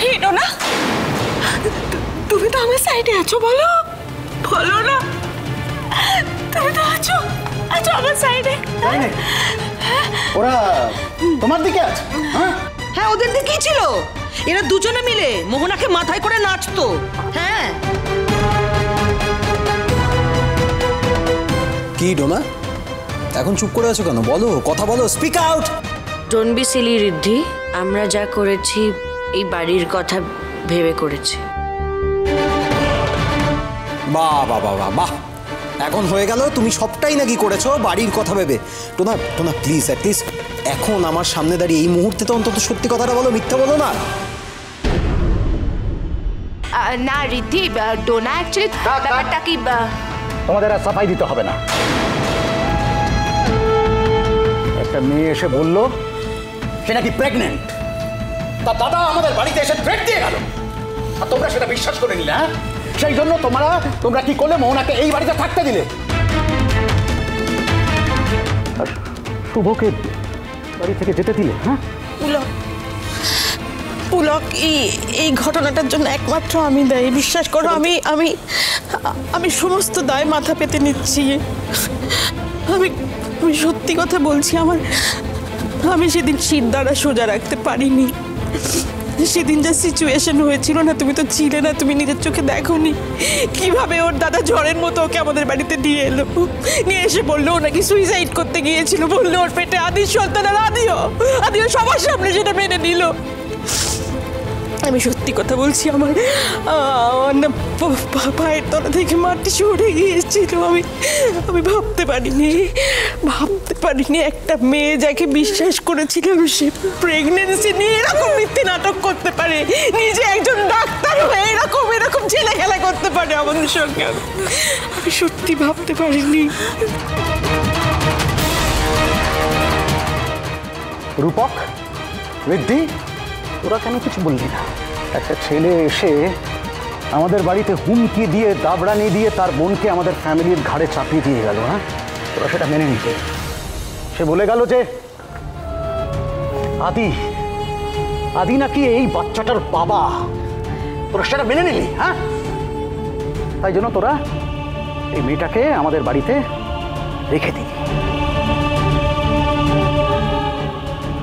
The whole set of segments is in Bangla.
হেঁটো না, তুমি তো আমার সাইডে আছো, বলো বলো না, তুমি তো আছো আছো আমার সাইডে। ওরা তোমার দিকে আছে? হ্যাঁ, ওদের দিকেই ছিল। এরা দুজনে মিলে মোহনাকে মাথায় করে নাচতো। হ্যাঁ। কি ডোনা, এখন চুপ করে আছো কেন? বলো, কথা বলো, speak out. Don't be silly Riddhi, আমরা যা করেছি এই বাড়ির কথা ভেবে করেছি। বাহ বাহ বাহ বাহ বাহ, এখন হয়ে গেল তুমি সবটাই নাকি করেছো বাড়ির কথা ভেবে। টোনা টোনা প্লিজ, অ্যাটলিস্ট এখন আমার সামনে দাঁড়িয়ে এই মুহূর্তে তো অন্তত সত্যি কথাটা বলো, মিথ্যা বলো না। না রিদ্ধি, ডোনা অ্যাকচুয়ালি ব্যাপারটা কি, তোমাদের আর সাফাই দিতে হবে না। একটা মেয়ে এসে বললো সে নাকি প্রেগনেন্ট, তা দাদা আমাদের বাড়িতে এসে থ্রেট দিয়ে গেল, আর তোমরা সেটা বিশ্বাস করে নিলে। হ্যাঁ, সেই জন্য তোমরা কি করলে? মোহনাকে এই বাড়িতে থাকতে দিলে, আর শুভকে বাড়ি থেকে যেতে দিলে। হ্যাঁ পুলক, এই ঘটনাটার জন্য একমাত্র আমি দায়ী, বিশ্বাস করো। আমি সমস্ত দায় মাথা পেতে নিচ্ছি। আমি সত্যি কথা বলছি, আমি সেদিন শির দ্বারা সোজা রাখতে পারিনি। সেদিন যা সিচুয়েশন হয়েছিল না, তুমি তো ছিলে না, তুমি নিজের চোখে দেখোনি কিভাবে ওর দাদা ঝড়ের মতো ওকে আমাদের বাড়িতে দিয়ে এলো, নিয়ে এসে বললো ও নাকি সুইসাইড করতে গিয়েছিল, বললো ওর পেটে আদির সন্তান, আর আদিও সবার সামনে সেটা মেনে নিল। আমি সত্যি কথা বলছি, আমার পায়ের তলা থেকে মাটি সরে গিয়েছিল। আমি ভাবতে পারিনি একটা মেয়ে যাকে বিশ্বাস করেছিলাম সে প্রেগনেন্সি নিয়ে এরকম মিথ্যে নাটক করতে পারে, নিজে একজন ডাক্তার হয়ে এরকম ছেলে খেলা করতে পারে আমাদের সঙ্গে। আমি সত্যি ভাবতে পারিনি। রূপক, রিদ্ধি, তোরা কেন কিছু বললি না? একটা ছেলে এসে আমাদের বাড়িতে হুমকি দিয়ে, দাবড়ানি দিয়ে তার বোনকে আমাদের ফ্যামিলির ঘাড়ে চাপিয়ে দিয়ে গেল। হ্যাঁ, তোরা সেটা মেনে নিতে। সে বলে গেল যে আদি নাকি এই বাচ্চাটার বাবা। তোরা সেটা মেনে নিলি। হ্যাঁ, তাই জন্য তোরা এই মেয়েটাকে আমাদের বাড়িতে রেখে দিলি,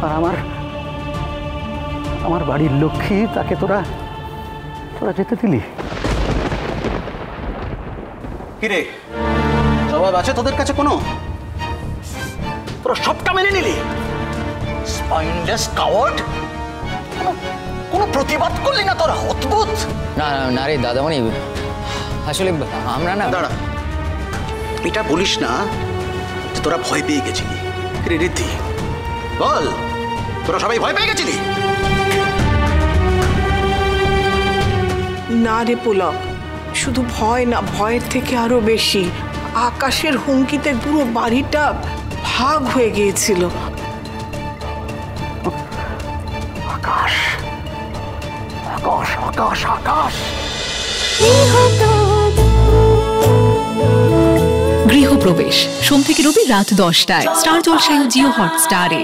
আর আমার বাড়ির লক্ষ্মী তাকে তোরা যেতে দিলি। কিরে, জবাব আছে তোদের কাছে কোনো? তোরা সবটা মেনে নিলি? স্পাইনলেস কাওয়ার্ড, কোনো প্রতিবাদ করলি না তোরা? অদ্ভুত। না রে দাদামণি, আসলে আমরা না। দাঁড়া, এটা বলিস না যে তোরা ভয় পেয়ে গেছিলি। রিদ্ধি বল, তোরা সবাই ভয় পেয়ে গেছিলি? না রে পুলক, শুধু ভয় না, ভয়ের থেকে আরো বেশি আকাশের হুমকিতে পুরো বাড়িটা ভাগ হয়ে গিয়েছিল। আকাশ আকাশ আকাশ আকাশ। গৃহপ্রবেশ সোম থেকে রবি রাত 10টায় স্টার জলসায় ও জিও হটস্টারে।